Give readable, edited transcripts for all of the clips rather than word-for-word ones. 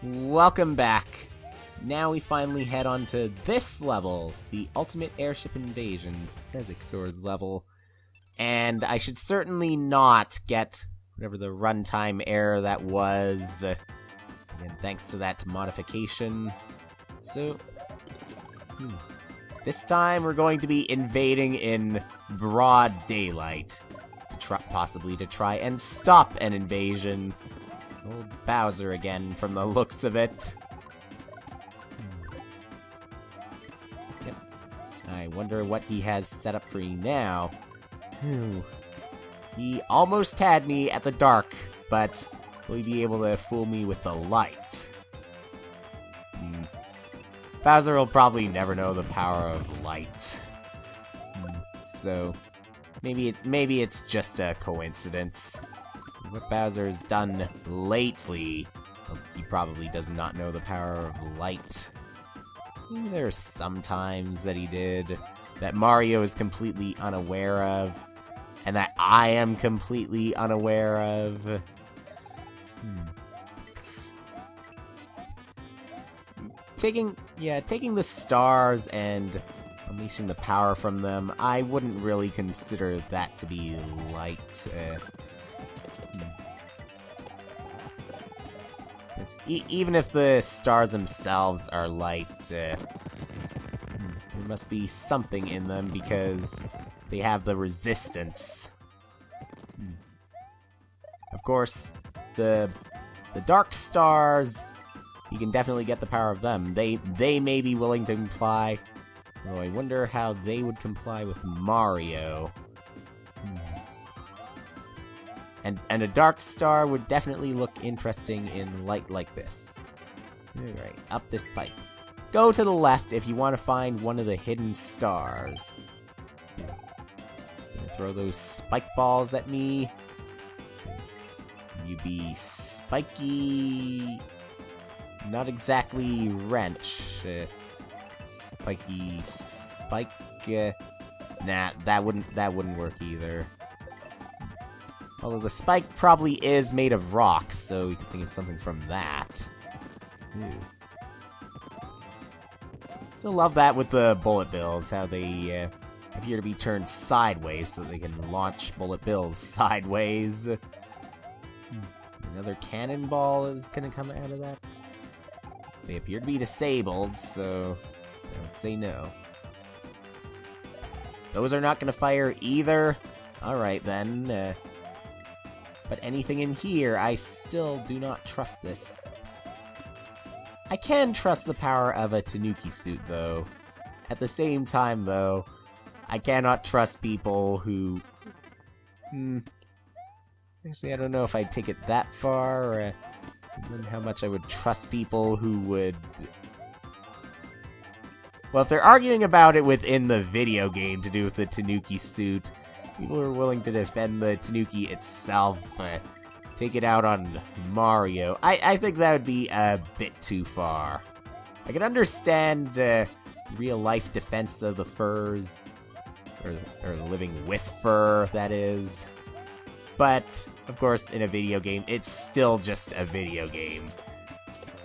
Welcome back. Now we finally head on to this level, the Ultimate Airship Invasion, Sezixor's level. And I should certainly not get whatever the runtime error that was. Again, thanks to that modification. So, this time we're going to be invading in broad daylight. Possibly to try and stop an invasion. Old Bowser again, from the looks of it. Yep. I wonder what he has set up for me now. He almost had me at the dark, but will he be able to fool me with the light? Bowser will probably never know the power of light. So, maybe it's just a coincidence. What Bowser has done lately, he probably does not know the power of light. There are some times that he did, that Mario is completely unaware of, and that I am completely unaware of. Taking the stars and unleashing the power from them, I wouldn't really consider that to be light. Even if the stars themselves are light, there must be something in them because they have the resistance. Of course, the dark stars, you can definitely get the power of them. They may be willing to comply, though I wonder how they would comply with Mario. And a dark star would definitely look interesting in light like this. Alright, up this pipe. Go to the left if you want to find one of the hidden stars. Throw those spike balls at me. You be spiky... Not exactly wrench. Spiky spike... Nah, that wouldn't work either. Although the spike probably is made of rocks, so we can think of something from that. Still love that with the bullet bills, how they appear to be turned sideways so they can launch bullet bills sideways. Another cannonball is gonna come out of that. They appear to be disabled, so I would say no. Those are not gonna fire either. Alright then, but anything in here, I still do not trust this. I can trust the power of a Tanuki suit, though. At the same time, though, I cannot trust people who... Actually, I don't know if I'd take it that far, or how much I would trust people who would... Well, if they're arguing about it within the video game to do with the Tanuki suit, people who are willing to defend the Tanuki itself, take it out on Mario. I think that would be a bit too far. I can understand real-life defense of the furs, or living with fur, that is. But, of course, in a video game, it's still just a video game.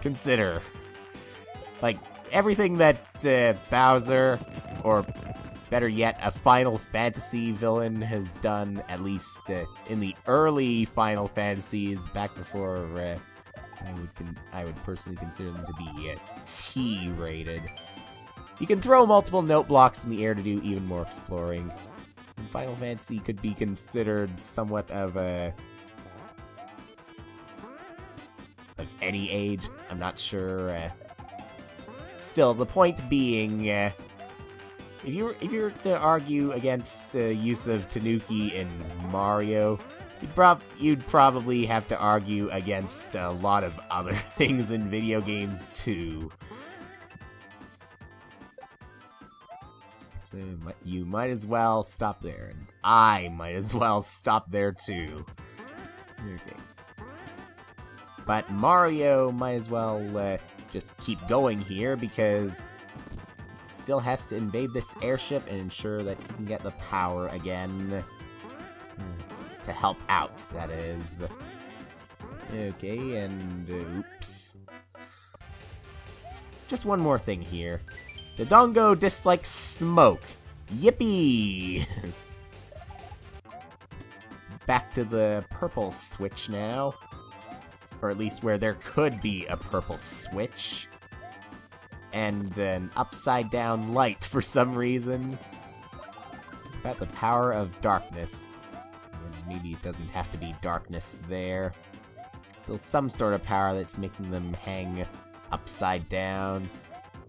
Consider, like, everything that Bowser, or better yet, a Final Fantasy villain has done, at least in the early Final Fantasies, back before I would personally consider them to be T-rated. You can throw multiple note blocks in the air to do even more exploring. And Final Fantasy could be considered somewhat of any age. I'm not sure. Still, the point being, if you were to argue against use of Tanuki in Mario, you'd probably have to argue against a lot of other things in video games too. So you might as well stop there, and I might as well stop there too. Okay. But Mario might as well just keep going here, because it still has to invade this airship and ensure that he can get the power again. To help out, that is. Okay, and oops. just one more thing here. Dodongo dislikes smoke. Yippee! Back to the purple switch now. Or at least where there could be a purple switch. And an upside-down light for some reason. About the power of darkness. Maybe it doesn't have to be darkness there. Still some sort of power that's making them hang upside down.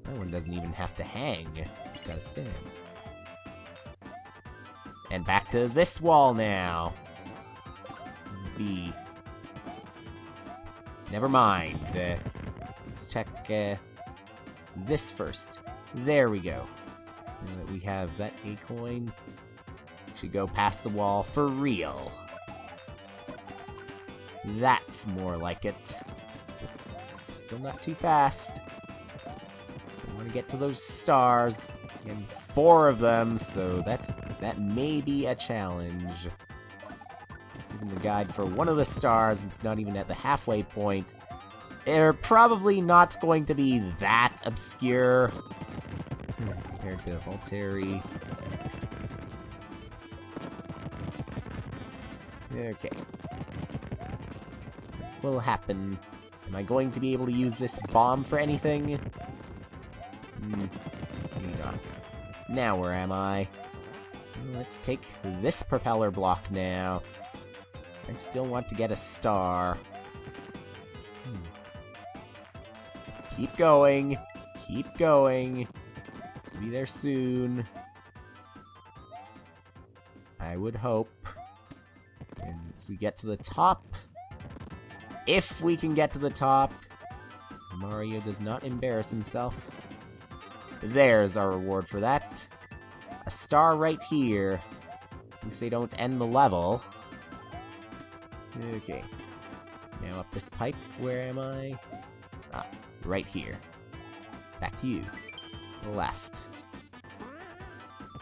That one doesn't even have to hang. It's gotta stand. And back to this wall now. B. Never mind. Let's check this first. There we go. Now that we have that A coin, should go past the wall for real. That's more like it. Still not too fast. I want to get to those stars. Again, 4 of them, so that may be a challenge. Even the guide for one of the stars, it's not even at the halfway point. They're probably not going to be that obscure compared to Volteri. Okay. What will happen? Am I going to be able to use this bomb for anything? Maybe not. Now where am I? Let's take this propeller block now. I still want to get a star. Keep going. Keep going. Be there soon. I would hope. And as we get to the top, if we can get to the top, Mario does not embarrass himself. There's our reward for that. A star right here. At least they don't end the level. Okay. Now up this pipe. Where am I? Ah, right here. Back to you. Left.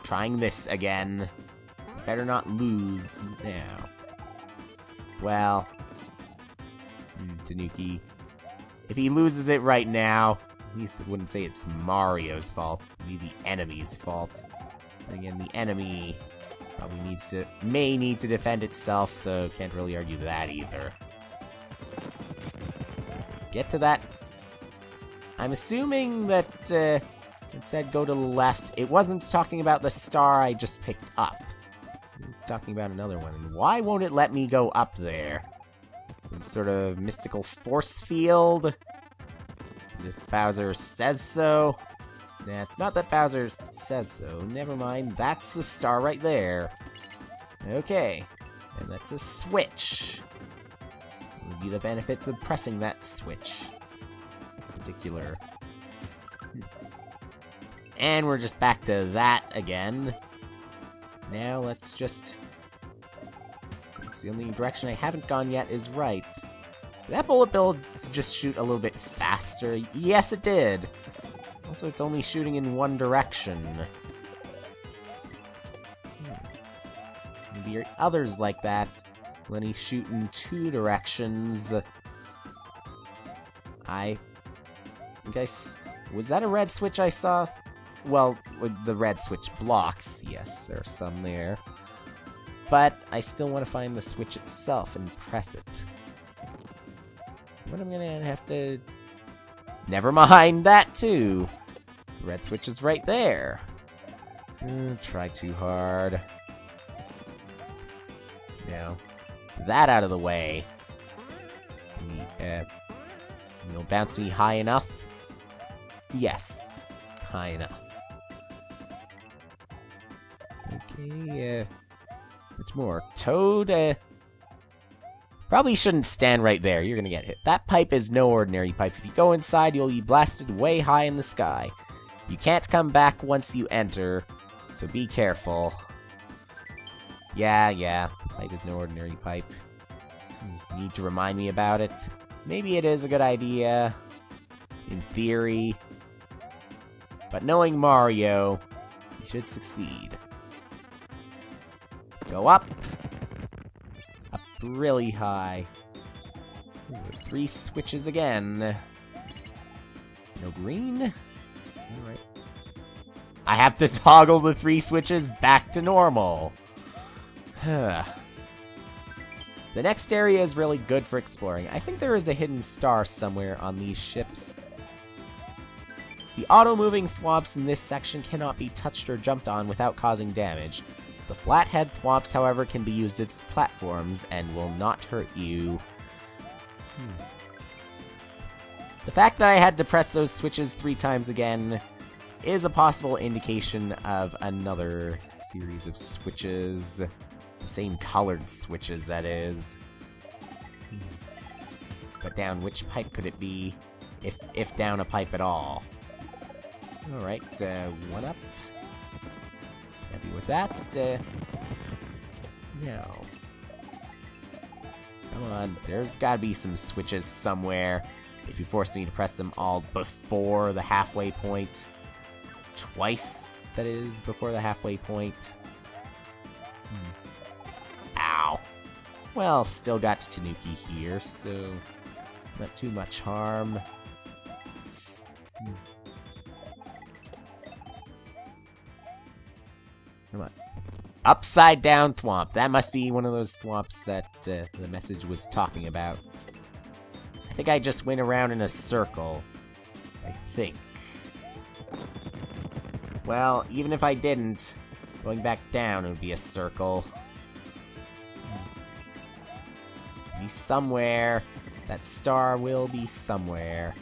Trying this again. Better not lose now. Well, Tanuki. If he loses it right now, at least I wouldn't say it's Mario's fault. It'd be the enemy's fault. And again, the enemy probably may need to defend itself, so can't really argue that either. Get to that. I'm assuming that it said go to the left. It wasn't talking about the star I just picked up. It's talking about another one. And why won't it let me go up there? Some sort of mystical force field? Just Bowser says so? Nah, it's not that Bowser says so. Never mind. That's the star right there. Okay. And that's a switch. What would be the benefits of pressing that switch? Particular. And we're just back to that again. Now let's just... It's the only direction I haven't gone yet is right. Did that bullet bill just shoot a little bit faster? Yes, it did. Also, it's only shooting in one direction. Maybe others like that. Let me shoot in 2 directions. I think was that a red switch I saw? Well, with the red switch blocks, yes, there are some there. But I still want to find the switch itself and press it. But I'm gonna have to... Never mind that, too! The red switch is right there. Try too hard. Now, that out of the way. You'll bounce me high enough? Yes, high enough. Okay, much more. Toad, probably shouldn't stand right there. You're gonna get hit. That pipe is no ordinary pipe. If you go inside, you'll be blasted way high in the sky. You can't come back once you enter, so be careful. Yeah, pipe is no ordinary pipe. You need to remind me about it. Maybe it is a good idea, in theory. But knowing Mario, he should succeed. Go up. Up really high. Ooh, 3 switches again. No green? Alright. I have to toggle the 3 switches back to normal. The next area is really good for exploring. I think there is a hidden star somewhere on these ships. The auto-moving thwomps in this section cannot be touched or jumped on without causing damage. The flathead thwomps, however, can be used as platforms and will not hurt you. The fact that I had to press those switches 3 times again is a possible indication of another series of switches. The same colored switches, that is. But down which pipe could it be? If down a pipe at all. Alright, 1 up. Happy with that. No. Come on, there's gotta be some switches somewhere. If you force me to press them all before the halfway point. Twice, that is, before the halfway point. Ow. Well, still got Tanuki here, so not too much harm. Come on. Upside down thwomp. That must be one of those thwomps that the message was talking about. I think I just went around in a circle. I think. Well, even if I didn't, going back down would be a circle. Be somewhere. That star will be somewhere.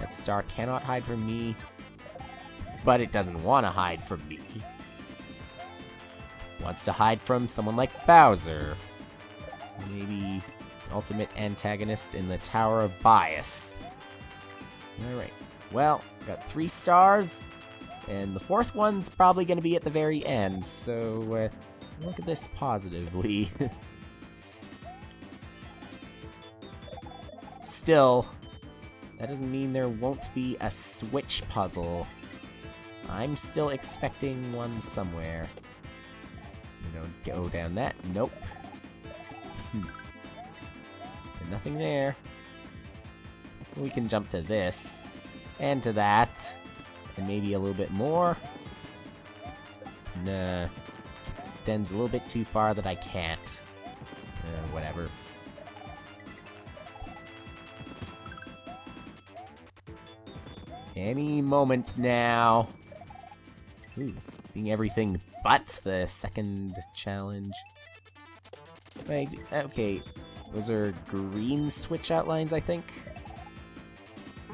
That star cannot hide from me. But it doesn't want to hide from me. Wants to hide from someone like Bowser. Maybe ultimate antagonist in the Tower of Bias. Alright. Well, got 3 stars. And the 4th one's probably going to be at the very end, so look at this positively. Still, that doesn't mean there won't be a switch puzzle. I'm still expecting one somewhere. We don't go down that. Nope. Nothing there. We can jump to this, and to that, and maybe a little bit more. Nah. Just extends a little bit too far that I can't. Whatever. Any moment now. Ooh, seeing everything but the second challenge. Wait, okay. Those are green switch outlines, I think.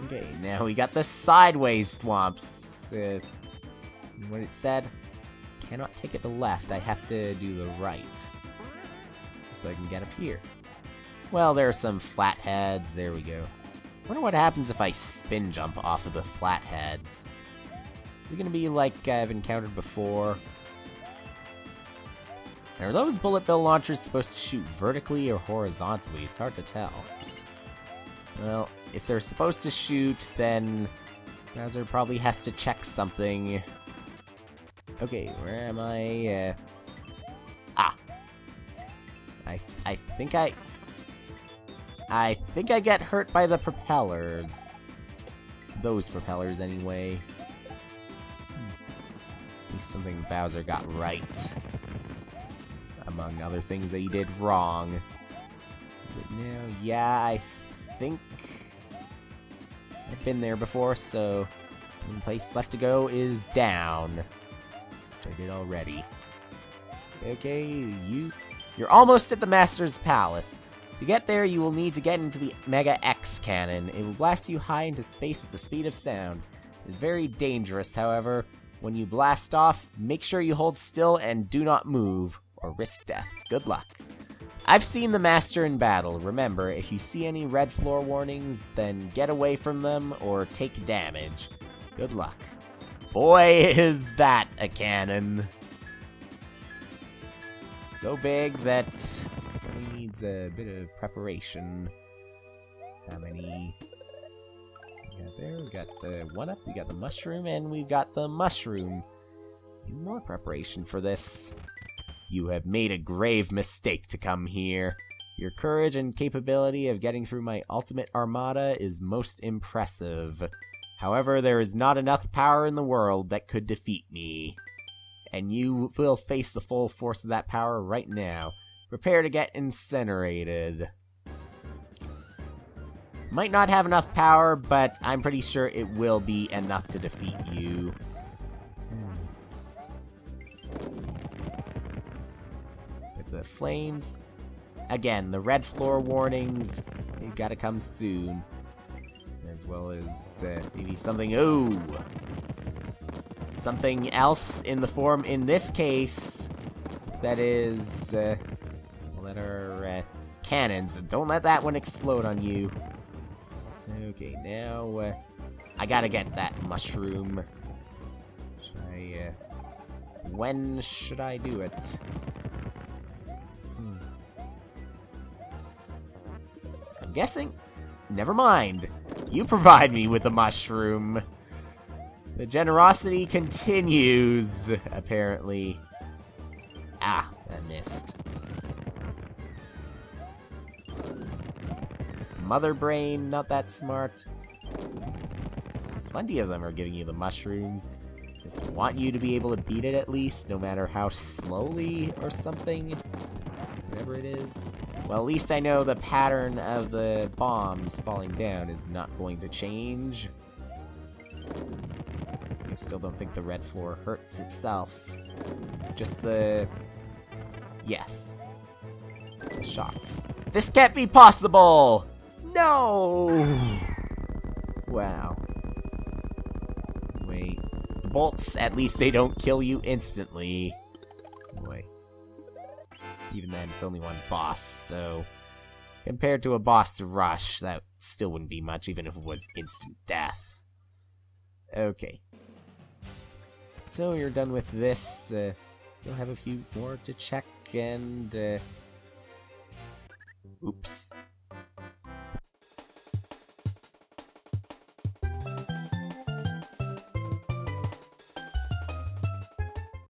Okay, now we got the sideways thwomps. What it said? Cannot take it to left, I have to do the right. So I can get up here. Well, there are some flatheads, there we go. Wonder what happens if I spin jump off of the flatheads. They're gonna be like I've encountered before. Are those bullet bill launchers supposed to shoot vertically or horizontally? It's hard to tell. Well, if they're supposed to shoot, then Bowser probably has to check something. Okay, where am I? I think I get hurt by the propellers. Those propellers, anyway. At least something Bowser got right. Among other things that he did wrong. But now, yeah, I think I've been there before, so the only place left to go is down. Which I did already. Okay, you're almost at the Master's Palace. To get there, you will need to get into the Mega X cannon. It will blast you high into space at the speed of sound. It is very dangerous, however. When you blast off, make sure you hold still and do not move, or risk death. Good luck. I've seen the Master in battle. Remember, if you see any red floor warnings, then get away from them or take damage. Good luck. Boy, is that a cannon. So big that it really needs a bit of preparation. How many? We got there, we got the 1-up, we got the mushroom, and we got the mushroom. Need more preparation for this. You have made a grave mistake to come here. Your courage and capability of getting through my ultimate armada is most impressive. However, there is not enough power in the world that could defeat me. And you will face the full force of that power right now. Prepare to get incinerated. Might not have enough power, but I'm pretty sure it will be enough to defeat you. With the flames. Again, the red floor warnings, they gotta come soon. As well as maybe something, ooh! Something else in the form, in this case, that is, well, that are cannons. Don't let that one explode on you. Okay, now, I gotta get that mushroom. When should I do it? I'm guessing... Never mind. You provide me with a mushroom. The generosity continues, apparently. Ah, I missed. Mother brain, not that smart. Plenty of them are giving you the mushrooms. Just want you to be able to beat it at least, no matter how slowly or something. Whatever it is. Well, at least I know the pattern of the bombs falling down is not going to change. I still don't think the red floor hurts itself. Just the... Yes. The shocks. This can't be possible! No! Wow. Wait. The bolts, at least they don't kill you instantly. Boy. Even then, it's only one boss, so... Compared to a boss rush, that still wouldn't be much, even if it was instant death. Okay. So, you're done with this. Still have a few more to check, and... Oops.